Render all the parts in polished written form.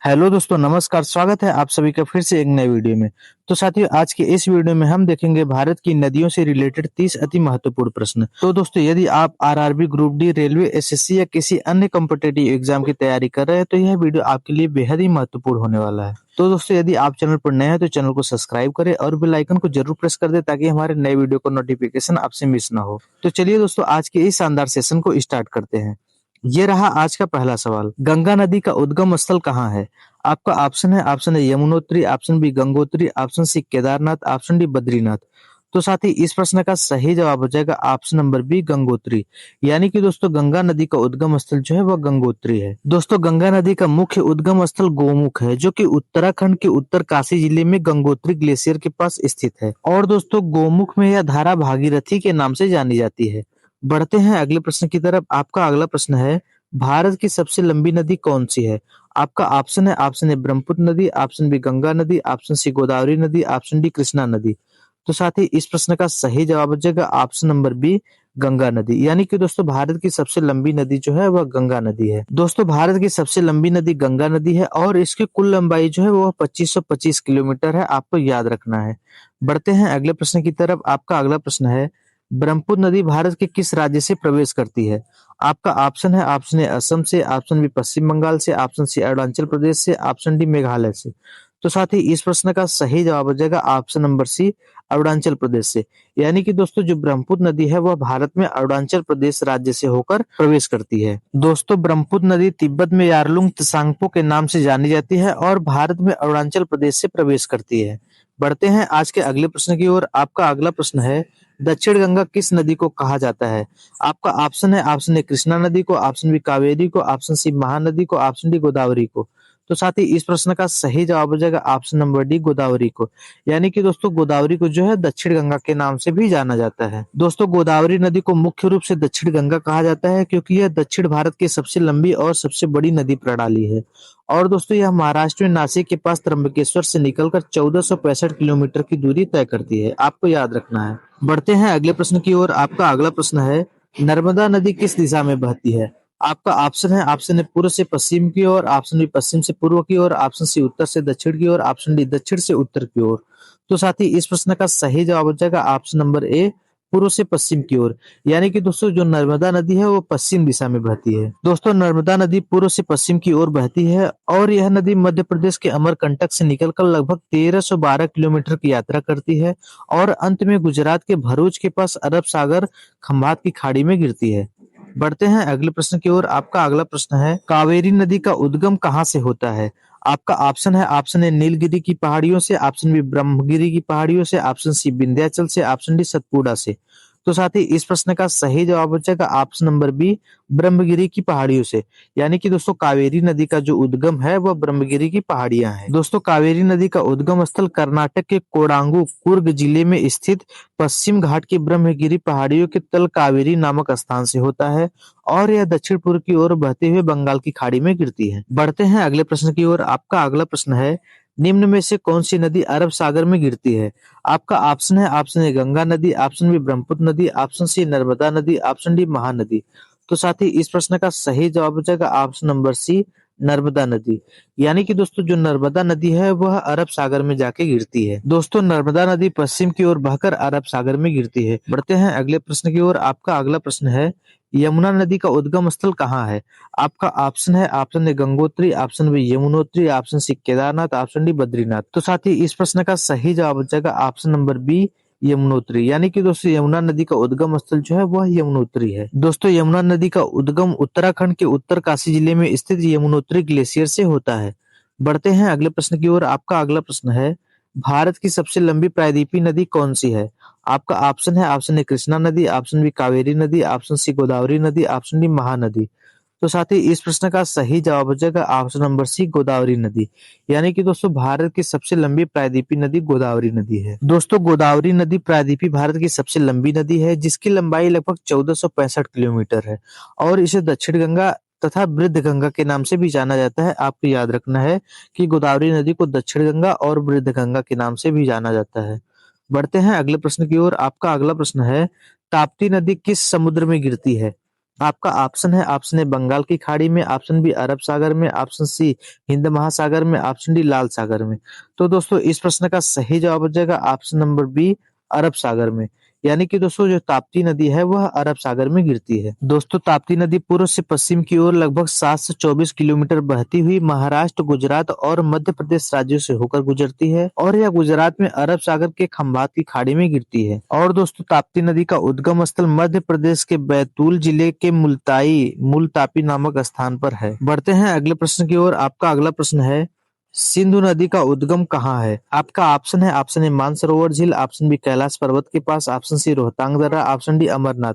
Hello दोस्तों, नमस्कार। स्वागत है आप सभी का फिर से एक नए वीडियो में। तो साथियों, आज के इस वीडियो में हम देखेंगे भारत की नदियों से रिलेटेड 30 अति महत्वपूर्ण प्रश्न। तो दोस्तों, यदि आप RRB, group D, railway, SSC या किसी अन्य कॉम्पिटिटिव एग्जाम की तैयारी कर रहे हैं तो यह वीडियो आपके लिए बेहद ही महत्वपूर्ण होने वाला है। तो दोस्तों, यदि आप चैनल पर नए हैं तो चैनल को सब्सक्राइब करें और बेल आइकन को जरूर प्रेस कर दें ताकि हमारे नए वीडियो का नोटिफिकेशन आपसे मिस ना हो। तो चलिए दोस्तों, आज के इस शानदार सेशन को स्टार्ट करते हैं। ये रहा आज का पहला सवाल। गंगा नदी का उद्गम स्थल कहाँ है? आपका ऑप्शन है Yamunotri, option B Gangotri, option C Kedarnath, option D Badrinath. तो साथ ही इस प्रश्न का सही जवाब हो जाएगा ऑप्शन नंबर बी गंगोत्री। यानी कि दोस्तों, गंगा नदी का उद्गम स्थल जो है वह गंगोत्री है। दोस्तों, गंगा नदी का मुख्य उद्गम स्थल गोमुख है, जो कि उत्तराखंड के उत्तरकाशी जिले में गंगोत्री ग्लेशियर के पास स्थित है। और दोस्तों, गोमुख में यह धारा भागीरथी के नाम से जानी जाती है। बढ़ते हैं अगले प्रश्न की तरफ। आपका अगला प्रश्न है, भारत की सबसे लंबी नदी कौन सी है? आपका ऑप्शन है ब्रह्मपुत्र नदी, ऑप्शन बी गंगा नदी, ऑप्शन सी गोदावरी नदी, ऑप्शन डी कृष्णा नदी। तो साथ ही इस प्रश्न का सही जवाब हो जाएगा ऑप्शन नंबर बी गंगा नदी। यानी कि दोस्तों, भारत की सबसे लंबी नदी जो है वह गंगा नदी है। दोस्तों, भारत की सबसे लंबी नदी गंगा नदी है और इसकी कुल लंबाई जो है वह 2525 किलोमीटर है। आपको याद रखना है। बढ़ते हैं अगले प्रश्न की तरफ। आपका अगला प्रश्न है, ब्रह्मपुत्र नदी भारत के किस राज्य से प्रवेश करती है? आपका ऑप्शन है असम से, ऑप्शन बी पश्चिम बंगाल से, ऑप्शन सी अरुणाचल प्रदेश से, ऑप्शन डी मेघालय से। तो साथ ही इस प्रश्न का सही जवाब हो जाएगा ऑप्शन नंबर सी अरुणाचल प्रदेश से। यानी कि दोस्तों, जो ब्रह्मपुत्र नदी है वह भारत में अरुणाचल प्रदेश राज्य से होकर प्रवेश करती है। दोस्तों, ब्रह्मपुत्र नदी तिब्बत में यारलुंग त्सांगपो के नाम से जानी जाती है और भारत में अरुणाचल प्रदेश से प्रवेश करती है। बढ़ते हैं आज के अगले प्रश्न की ओर। आपका अगला प्रश्न है, दक्षिण गंगा किस नदी को कहा जाता है? आपका ऑप्शन है कृष्णा नदी को, ऑप्शन बी कावेरी को, ऑप्शन सी महानदी को, ऑप्शन डी गोदावरी को। तो साथ ही इस प्रश्न का सही जवाब हो जाएगा ऑप्शन नंबर डी गोदावरी को। यानी कि दोस्तों, गोदावरी को जो है दक्षिण गंगा के नाम से भी जाना जाता है। दोस्तों, गोदावरी नदी को मुख्य रूप से दक्षिण गंगा कहा जाता है क्योंकि यह दक्षिण भारत की सबसे लंबी और सबसे बड़ी नदी प्रणाली है। और दोस्तों, यह महाराष्ट्र में नासिक के पास त्र्यंबकेश्वर से निकलकर 1465 किलोमीटर की दूरी तय करती है। आपको याद रखना है। बढ़ते हैं अगले प्रश्न की ओर। आपका अगला प्रश्न है, नर्मदा नदी किस दिशा में बहती है? आपका ऑप्शन है पूर्व से पश्चिम की ओर, ऑप्शन बी पश्चिम से पूर्व की ओर, ऑप्शन सी उत्तर से दक्षिण की ओर, ऑप्शन डी दक्षिण से उत्तर की ओर। तो साथ ही इस प्रश्न का सही जवाब हो जाएगा ऑप्शन नंबर ए पूर्व से पश्चिम की ओर। यानी कि दोस्तों, जो नर्मदा नदी है वो पश्चिम दिशा में बहती है। दोस्तों, नर्मदा नदी पूर्व से पश्चिम की ओर बहती है और यह नदी मध्य प्रदेश के अमरकंटक से निकलकर लगभग 1312 किलोमीटर की यात्रा करती है और अंत में गुजरात के भरूच के पास अरब सागर खंभात की खाड़ी में गिरती है। बढ़ते हैं अगले प्रश्न की ओर। आपका अगला प्रश्न है, कावेरी नदी का उद्गम कहाँ से होता है? आपका ऑप्शन है नीलगिरी की पहाड़ियों से, ऑप्शन बी ब्रह्मगिरी की पहाड़ियों से, ऑप्शन सी विंध्याचल से, ऑप्शन डी सतपुड़ा से। तो साथ ही इस प्रश्न का सही जवाब हो जाएगा ऑप्शन नंबर बी ब्रह्मगिरी की पहाड़ियों से। यानी कि दोस्तों, कावेरी नदी का जो उद्गम है वह ब्रह्मगिरी की पहाड़ियां हैं। दोस्तों, कावेरी नदी का उद्गम स्थल कर्नाटक के कोडांगू कुर्ग जिले में स्थित पश्चिम घाट की ब्रह्मगिरी पहाड़ियों के तल कावेरी नामक स्थान से होता है और यह दक्षिण पूर्व की ओर बहते हुए बंगाल की खाड़ी में गिरती है। बढ़ते हैं अगले प्रश्न की ओर। आपका अगला प्रश्न है, निम्न में से कौन सी नदी अरब सागर में गिरती है? आपका ऑप्शन है गंगा नदी, ऑप्शन बी ब्रह्मपुत्र नदी, ऑप्शन सी नर्मदा नदी, ऑप्शन डी महानदी। तो साथ ही इस प्रश्न का सही जवाब हो जाएगा ऑप्शन नंबर सी नर्मदा नदी। यानी कि दोस्तों, जो नर्मदा नदी है वह अरब सागर में जाके गिरती है। दोस्तों, नर्मदा नदी पश्चिम की ओर बहकर अरब सागर में गिरती है। बढ़ते हैं अगले प्रश्न की ओर। आपका अगला प्रश्न है, यमुना नदी का उद्गम स्थल कहाँ है? आपका ऑप्शन है Gangotri, option B Yamunotri, option C Kedarnath, option D Badrinath. तो साथ ही इस प्रश्न का सही जवाब हो जाएगा ऑप्शन नंबर बी यमुनोत्री। यानी कि दोस्तों, यमुना नदी का उद्गम स्थल जो है वह यमुनोत्री है। दोस्तों, यमुना नदी का उद्गम उत्तराखंड के उत्तरकाशी जिले में स्थित यमुनोत्री ग्लेशियर से होता है। बढ़ते हैं अगले प्रश्न की ओर। आपका अगला प्रश्न है, भारत की सबसे लंबी प्रायद्वीपीय नदी कौन सी है? आपका ऑप्शन है कृष्णा नदी, ऑप्शन बी कावेरी नदी, ऑप्शन सी गोदावरी नदी, ऑप्शन डी महानदी। तो साथ ही इस प्रश्न का सही जवाब हो जाएगा ऑप्शन नंबर सी गोदावरी नदी। यानी कि दोस्तों, भारत की सबसे लंबी प्रायद्वीपीय नदी गोदावरी नदी है। दोस्तों, गोदावरी नदी प्रायद्वीपीय भारत की सबसे लंबी नदी है जिसकी लंबाई लगभग 1465 किलोमीटर है और इसे दक्षिण गंगा तथा वृद्ध गंगा के नाम से भी जाना जाता है। आपको याद रखना है कि गोदावरी नदी को दक्षिण गंगा और वृद्ध गंगा के नाम से भी जाना जाता है। बढ़ते हैं अगले प्रश्न की ओर। आपका अगला प्रश्न है, ताप्ती नदी किस समुद्र में गिरती है? आपका ऑप्शन है, ऑप्शन ए बंगाल की खाड़ी में, ऑप्शन बी अरब सागर में, ऑप्शन सी हिंद महासागर में, ऑप्शन डी लाल सागर में। तो दोस्तों इस प्रश्न का सही जवाब हो जाएगा ऑप्शन नंबर बी, अरब सागर में। यानी कि दोस्तों जो ताप्ती नदी है वह अरब सागर में गिरती है। दोस्तों ताप्ती नदी पूर्व से पश्चिम की ओर लगभग 724 किलोमीटर बहती हुई महाराष्ट्र, गुजरात और मध्य प्रदेश राज्यों से होकर गुजरती है और यह गुजरात में अरब सागर के खंभात की खाड़ी में गिरती है। और दोस्तों ताप्ती नदी का उद्गम स्थल मध्य प्रदेश के बैतूल जिले के मुलतापी नामक स्थान पर है। बढ़ते हैं अगले प्रश्न की ओर। आपका अगला प्रश्न है, सिंधु नदी का उद्गम कहाँ है? आपका ऑप्शन है, ऑप्शन ए मानसरोवर झील, ऑप्शन बी कैलाश पर्वत के पास, ऑप्शन सी रोहतांग दर्रा, ऑप्शन डी अमरनाथ।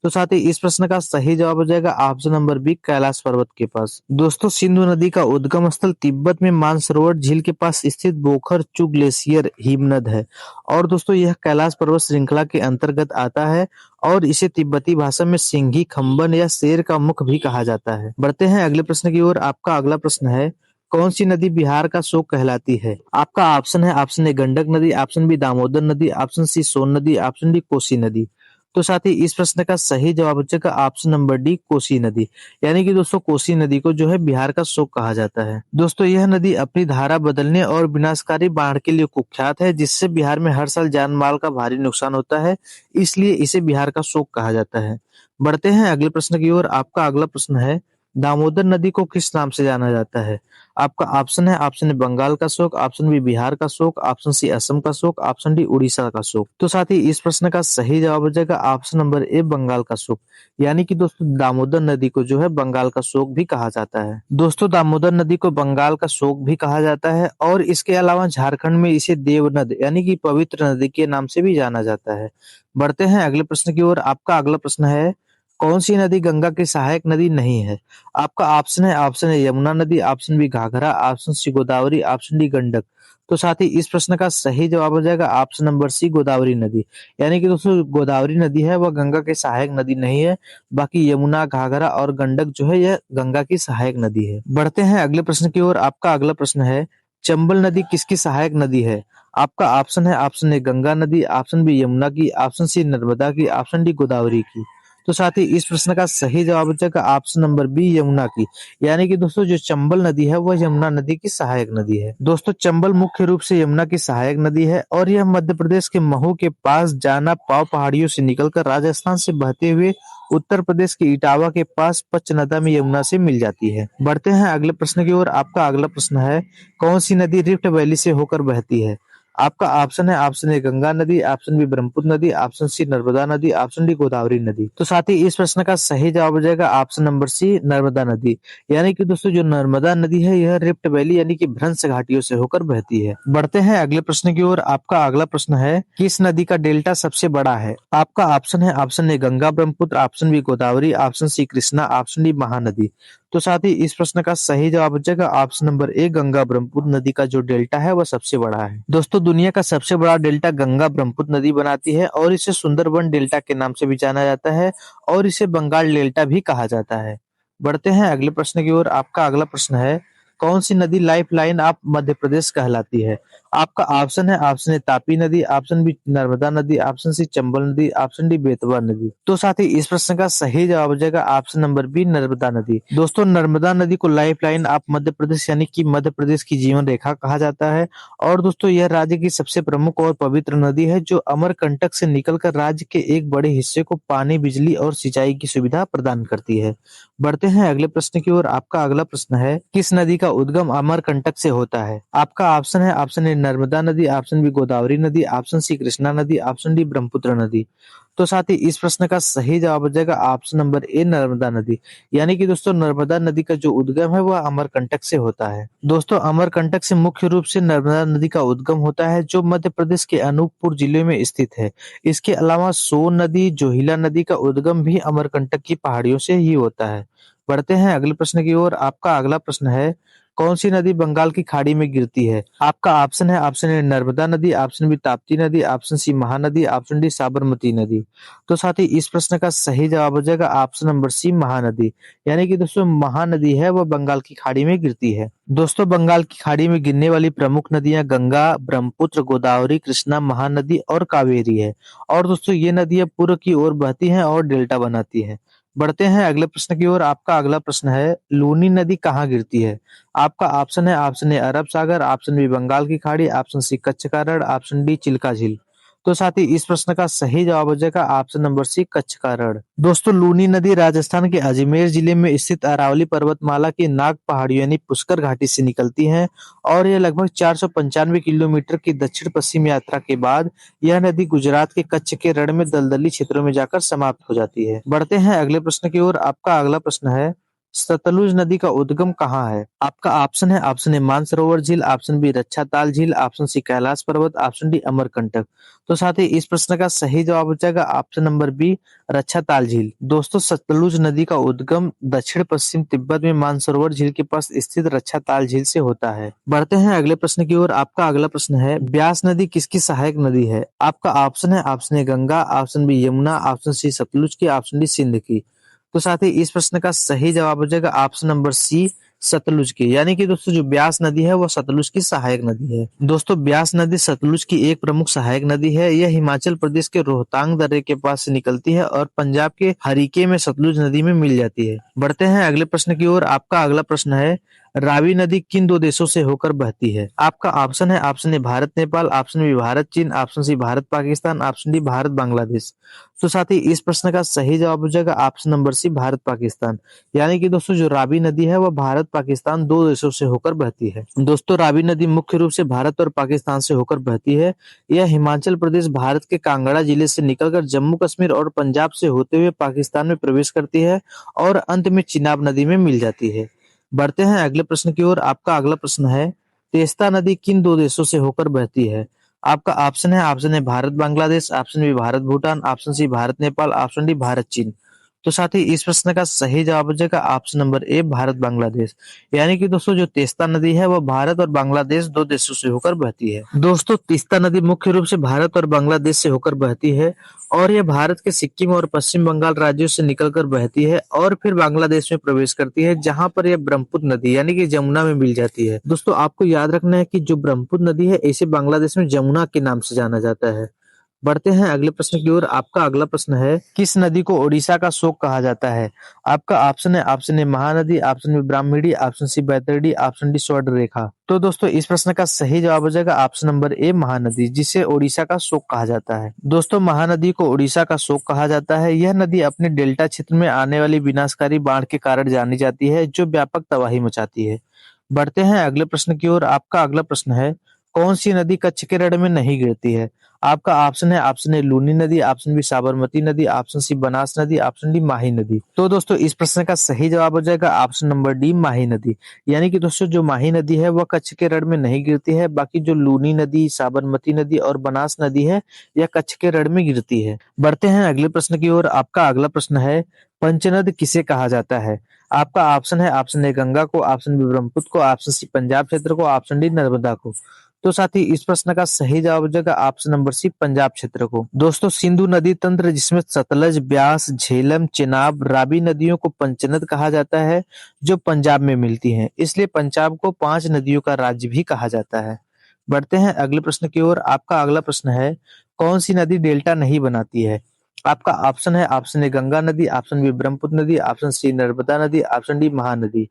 तो साथ ही इस प्रश्न का सही जवाब हो जाएगा ऑप्शन नंबर बी, कैलाश पर्वत के पास। दोस्तों सिंधु नदी का उद्गम स्थल तिब्बत में मानसरोवर झील के पास स्थित बोखर चू ग्लेशियर हिमनद है और दोस्तों यह कैलाश पर्वत श्रृंखला के अंतर्गत आता है और इसे तिब्बती भाषा में सिंघी खंबन या शेर का मुख भी कहा जाता है। बढ़ते हैं अगले प्रश्न की ओर। आपका अगला प्रश्न है, कौन सी नदी बिहार का शोक कहलाती है? आपका ऑप्शन है, ऑप्शन ए गंडक नदी, ऑप्शन बी दामोदर नदी, ऑप्शन सी सोन नदी, ऑप्शन डी कोसी नदी। तो साथ ही इस प्रश्न का सही जवाब हो जाएगा ऑप्शन नंबर डी, कोसी नदी। यानी कि दोस्तों कोसी नदी को जो है बिहार का शोक कहा जाता है। दोस्तों यह नदी अपनी धारा बदलने और विनाशकारी बाढ़ के लिए कुख्यात है, जिससे बिहार में हर साल जान माल का भारी नुकसान होता है, इसलिए इसे बिहार का शोक कहा जाता है। बढ़ते हैं अगले प्रश्न की ओर। आपका अगला प्रश्न है, दामोदर नदी को किस नाम से जाना जाता है? आपका ऑप्शन है, ऑप्शन ए बंगाल का शोक, ऑप्शन बी बिहार का शोक, ऑप्शन सी असम का शोक, ऑप्शन डी उड़ीसा का शोक। तो साथ ही इस प्रश्न का सही जवाब हो जाएगा ऑप्शन नंबर ए, बंगाल का शोक। यानी कि दोस्तों दामोदर नदी को जो है बंगाल का शोक भी कहा जाता है। दोस्तों दामोदर नदी को बंगाल का शोक भी कहा जाता है और इसके अलावा झारखंड में इसे देवनद यानी कि पवित्र नदी के नाम से भी जाना जाता है। बढ़ते हैं अगले प्रश्न की ओर। आपका अगला प्रश्न है, कौन सी नदी गंगा की सहायक नदी नहीं है? आपका ऑप्शन है, ऑप्शन है यमुना नदी, option B Ghaghara, option C Godavari, option D Gandak. तो साथ ही इस प्रश्न का सही जवाब हो जाएगा ऑप्शन नंबर सी, गोदावरी नदी। यानी कि दोस्तों गोदावरी नदी है वह गंगा की सहायक नदी नहीं है, बाकी यमुना, घाघरा और गंडक जो है यह गंगा की सहायक नदी है। बढ़ते हैं अगले प्रश्न की ओर। आपका अगला प्रश्न है, चंबल नदी किसकी सहायक नदी है? आपका ऑप्शन है, ऑप्शन ए गंगा नदी, ऑप्शन बी यमुना की, ऑप्शन सी नर्मदा की, ऑप्शन डी गोदावरी की। तो साथ ही इस प्रश्न का सही जवाब हो जाएगा ऑप्शन नंबर बी, यमुना की। यानी कि दोस्तों जो चंबल नदी है वह यमुना नदी की सहायक नदी है। दोस्तों चंबल मुख्य रूप से यमुना की सहायक नदी है और यह मध्य प्रदेश के महू के पास जाना पाव पहाड़ियों से निकलकर राजस्थान से बहते हुए उत्तर प्रदेश के इटावा के पास पचनदा में यमुना से मिल जाती है। बढ़ते हैं अगले प्रश्न की ओर। आपका अगला प्रश्न है, कौन सी नदी रिफ्ट वैली से होकर बहती है? आपका ऑप्शन है, ऑप्शन ए गंगा नदी, ऑप्शन बी ब्रह्मपुत्र नदी, ऑप्शन सी नर्मदा नदी, ऑप्शन डी गोदावरी नदी। तो साथ ही इस प्रश्न का सही जवाब हो जाएगा ऑप्शन नंबर सी, नर्मदा नदी। यानी कि दोस्तों जो नर्मदा नदी है यह रिफ्ट वैली यानी कि भ्रंश घाटियों से होकर बहती है। बढ़ते हैं अगले प्रश्न की ओर। आपका अगला प्रश्न है, किस नदी का डेल्टा सबसे बड़ा है? आपका ऑप्शन है, option A Ganga Brahmaputra, option B Godavari, option C Krishna, option D Mahanadi. तो साथ ही इस प्रश्न का सही जवाब हो जाएगा option number A, Ganga Brahmaputra नदी का जो डेल्टा है वह सबसे बड़ा है। दोस्तों दुनिया का सबसे बड़ा डेल्टा गंगा ब्रह्मपुत्र नदी बनाती है और इसे सुंदरबन डेल्टा के नाम से भी जाना जाता है और इसे बंगाल डेल्टा भी कहा जाता है। बढ़ते हैं अगले प्रश्न की ओर। आपका अगला प्रश्न है, कौन सी नदी life line of Madhya Pradesh कहलाती है? आपका ऑप्शन है, ऑप्शन ए तापी नदी, ऑप्शन बी नर्मदा नदी, ऑप्शन सी चंबल नदी, ऑप्शन डी बेतवा नदी। तो साथ ही इस प्रश्न का सही जवाब हो जाएगा ऑप्शन नंबर बी, नर्मदा नदी। दोस्तों नर्मदा नदी को life line of Madhya Pradesh यानी कि मध्य प्रदेश की जीवन रेखा कहा जाता है और दोस्तों यह राज्य की सबसे प्रमुख और पवित्र नदी है जो अमरकंटक से निकलकर राज्य के एक बड़े हिस्से को पानी, बिजली और सिंचाई की सुविधा प्रदान करती है। बढ़ते हैं अगले प्रश्न की ओर। आपका अगला प्रश्न है, किस नदी का उद्गम अमरकंटक से होता है? आपका ऑप्शन है, ऑप्शन ए नर्मदा नदी, ऑप्शन बी गोदावरी नदी, ऑप्शन सी कृष्णा नदी, ऑप्शन डी ब्रह्मपुत्र नदी। तो साथ ही इस प्रश्न का सही जवाब हो जाएगा ऑप्शन नंबर ए, नर्मदा नदी। यानी कि दोस्तों नर्मदा नदी का जो उद्गम है वह अमरकंटक से होता है। दोस्तों अमरकंटक से मुख्य रूप से नर्मदा नदी का उद्गम होता है जो मध्य प्रदेश के अनूपपुर जिले में स्थित है। इसके अलावा सोन नदी, जोहिला नदी का उद्गम भी अमरकंटक की पहाड़ियों से ही होता है। बढ़ते हैं अगले प्रश्न की ओर। आपका अगला प्रश्न है, कौन सी नदी बंगाल की खाड़ी में गिरती है? आपका ऑप्शन है, ऑप्शन ए नर्मदा नदी, ऑप्शन बी ताप्ती नदी, option C Mahanadi, option D Sabarmati नदी। तो साथ ही इस प्रश्न का सही जवाब हो जाएगा ऑप्शन नंबर सी, महानदी। यानी कि दोस्तों महानदी है वह बंगाल की खाड़ी में गिरती है। दोस्तों बंगाल की खाड़ी में गिरने वाली प्रमुख नदियां गंगा, ब्रह्मपुत्र, गोदावरी, कृष्णा, महानदी और कावेरी है और दोस्तों ये नदियां पूर्व की ओर बहती हैं और डेल्टा बनाती हैं। बढ़ते हैं अगले प्रश्न की ओर। आपका अगला प्रश्न है, लूनी नदी कहाँ गिरती है? आपका ऑप्शन ए अरब सागर, ऑप्शन बी बंगाल की खाड़ी, ऑप्शन सी कच्छ का रण, ऑप्शन डी चिल्का झील। तो साथ ही इस प्रश्न का सही जवाब हो जाएगा ऑप्शन नंबर सी कच्छ का रण। दोस्तों, लूनी नदी राजस्थान के अजमेर जिले में स्थित अरावली पर्वतमाला की नाग पहाड़ियों यानी पुष्कर घाटी से निकलती है और यह लगभग 495 किलोमीटर की दक्षिण पश्चिम यात्रा के बाद यह नदी गुजरात के कच्छ के रण में दलदली क्षेत्रों में जाकर समाप्त हो जाती है। बढ़ते हैं अगले प्रश्न की ओर। आपका अगला प्रश्न है, सतलुज नदी का उद्गम कहाँ है? आपका ऑप्शन ए मानसरोवर झील, ऑप्शन बी रक्षा ताल झील, ऑप्शन सी कैलाश पर्वत, ऑप्शन डी अमरकंटक। तो साथ ही इस प्रश्न का सही जवाब हो जाएगा ऑप्शन नंबर बी रक्षा ताल झील। दोस्तों, सतलुज नदी का उद्गम दक्षिण पश्चिम तिब्बत में मानसरोवर झील के पास स्थित रक्षा ताल झील से होता है। बढ़ते हैं अगले प्रश्न की ओर। आपका अगला प्रश्न है, ब्यास नदी किसकी सहायक नदी है? आपका option A Ganga, option B Yamuna, option C Sutlej की, ऑप्शन डी सिंध की। तो साथ ही इस प्रश्न का सही जवाब हो जाएगा ऑप्शन नंबर सी सतलुज की। यानी कि दोस्तों, जो ब्यास नदी है वो सतलुज की सहायक नदी है। दोस्तों, ब्यास नदी सतलुज की एक प्रमुख सहायक नदी है। यह हिमाचल प्रदेश के रोहतांग दर्रे के पास से निकलती है और पंजाब के हरीके में सतलुज नदी में मिल जाती है। बढ़ते हैं अगले प्रश्न की ओर। आपका अगला प्रश्न है, रावी नदी किन दो देशों से होकर बहती है? आपका option A Bharat Nepal, option B Bharat चीन, option C Bharat Pakistan, option D Bharat Bangladesh. तो साथ ही इस प्रश्न का सही जवाब हो जाएगा option number C Bharat Pakistan. यानी कि दोस्तों, जो रावी नदी है वह भारत पाकिस्तान दो देशों से होकर बहती है। दोस्तों, रावी नदी मुख्य रूप से भारत और पाकिस्तान से होकर बहती है। यह हिमाचल प्रदेश भारत के कांगड़ा जिले से निकलकर जम्मू कश्मीर और पंजाब से होते हुए पाकिस्तान में प्रवेश करती है और अंत में चिनाब नदी में मिल जाती है। बढ़ते हैं अगले प्रश्न की ओर। आपका अगला प्रश्न है, तेस्ता नदी किन दो देशों से होकर बहती है? आपका ऑप्शन है Bharat Bangladesh, option B Bharat Bhutan, option C Bharat Nepal, option D Bharat Cheen. तो साथ ही इस प्रश्न का सही जवाब हो जाएगा option number A Bharat Bangladesh. यानी कि दोस्तों, जो तेस्ता नदी है वह भारत और बांग्लादेश दो देशों से होकर बहती है। दोस्तों, तीस्ता नदी मुख्य रूप से भारत और बांग्लादेश से होकर बहती है और यह भारत के सिक्किम और पश्चिम बंगाल राज्यों से निकलकर बहती है और फिर बांग्लादेश में प्रवेश करती है, जहां पर यह ब्रह्मपुत्र नदी यानी कि जमुना में मिल जाती है। दोस्तों, आपको याद रखना है कि जो ब्रह्मपुत्र नदी है इसे बांग्लादेश में जमुना के नाम से जाना जाता है। बढ़ते हैं अगले प्रश्न की ओर। आपका अगला प्रश्न है, किस नदी को ओडिशा का शोक कहा जाता है? आपका option A Mahanadi, option B Brahmani, option C Baitarani, option D Swarna Rekha. तो दोस्तों, इस प्रश्न का सही जवाब हो जाएगा ऑप्शन नंबर ए महानदी, जिसे ओडिशा का शोक कहा जाता है। दोस्तों, महानदी को ओडिशा का शोक कहा जाता है। यह नदी अपने डेल्टा क्षेत्र में आने वाली विनाशकारी बाढ़ के कारण जानी जाती है, जो व्यापक तबाही मचाती है। बढ़ते हैं अगले प्रश्न की ओर। आपका अगला प्रश्न है, कौन सी नदी कच्छ के रण में नहीं गिरती है? आपका ऑप्शन ए लूनी नदी, ऑप्शन बी साबरमती नदी, ऑप्शन सी बनास नदी, ऑप्शन डी माही नदी। तो दोस्तों, इस प्रश्न का सही जवाब हो जाएगा ऑप्शन नंबर डी माही नदी। यानी कि दोस्तों, जो माही नदी है वह कच्छ के रण में नहीं गिरती है, बाकी जो लूनी नदी, साबरमती नदी और बनास नदी है यह कच्छ के रण में गिरती है। बढ़ते हैं अगले प्रश्न की ओर। आपका अगला प्रश्न है, पंचनद किसे कहा जाता है? आपका ऑप्शन ए गंगा को, ऑप्शन बी ब्रह्मपुत्र को, ऑप्शन सी पंजाब क्षेत्र को, ऑप्शन डी नर्मदा को। तो साथ ही इस प्रश्न का सही जवाब हो जाएगा ऑप्शन नंबर सी पंजाब क्षेत्र को। दोस्तों, सिंधु नदी तंत्र जिसमें सतलज, ब्यास, झेलम, चेनाब, रावी नदियों को पंचनद कहा जाता है, जो पंजाब में मिलती हैं। इसलिए पंजाब को 5 नदियों का राज्य भी कहा जाता है। बढ़ते हैं अगले प्रश्न की ओर। आपका अगला प्रश्न है, कौन सी नदी डेल्टा नहीं बनाती है? आपका ऑप्शन ए गंगा नदी, ऑप्शन बी ब्रह्मपुत्र नदी, ऑप्शन सी नर्मदा नदी, ऑप्शन डी महानदी।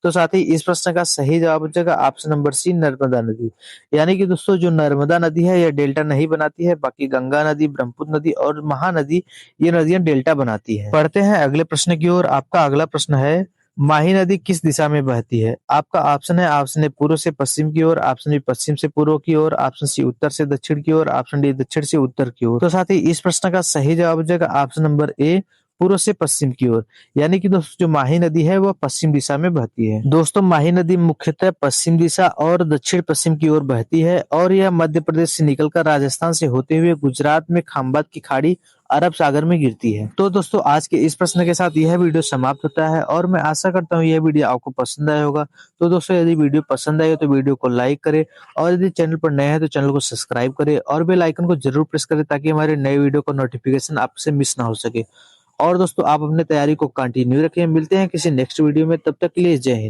तो साथ ही इस प्रश्न का सही जवाब हो जाएगा ऑप्शन नंबर सी नर्मदा नदी। यानी कि दोस्तों, जो नर्मदा नदी है यह डेल्टा नहीं बनाती है, बाकी गंगा नदी, ब्रह्मपुत्र नदी और महानदी ये नदियां डेल्टा बनाती है। पढ़ते हैं अगले प्रश्न की ओर। आपका अगला प्रश्न है, माही नदी किस दिशा में बहती है? आपका ऑप्शन ए पूर्व से पश्चिम की ओर, ऑप्शन बी पश्चिम से पूर्व की ओर, ऑप्शन सी उत्तर से दक्षिण की ओर, ऑप्शन डी दक्षिण से उत्तर की ओर। तो साथ ही इस प्रश्न का सही जवाब हो जाएगा ऑप्शन नंबर ए पूर्व से पश्चिम की ओर। यानी कि दोस्तों, जो माही नदी है वह पश्चिम दिशा में बहती है। दोस्तों, माही नदी मुख्यतः पश्चिम दिशा और दक्षिण पश्चिम की ओर बहती है और यह मध्य प्रदेश से निकलकर राजस्थान से होते हुए गुजरात में खाम्बात की खाड़ी अरब सागर में गिरती है। तो दोस्तों, आज के इस प्रश्न के साथ यह वीडियो समाप्त होता है और मैं आशा करता हूँ यह वीडियो आपको पसंद आया होगा। तो दोस्तों, यदि वीडियो पसंद आए तो वीडियो को लाइक करें और यदि चैनल पर नए हैं तो चैनल को सब्सक्राइब करें और बेल आइकन को जरूर प्रेस करें, ताकि हमारे नए वीडियो का नोटिफिकेशन आपसे मिस ना हो सके। और दोस्तों, आप अपनी तैयारी को कंटिन्यू रखें। मिलते हैं किसी नेक्स्ट वीडियो में, तब तक के लिए जय हिंद।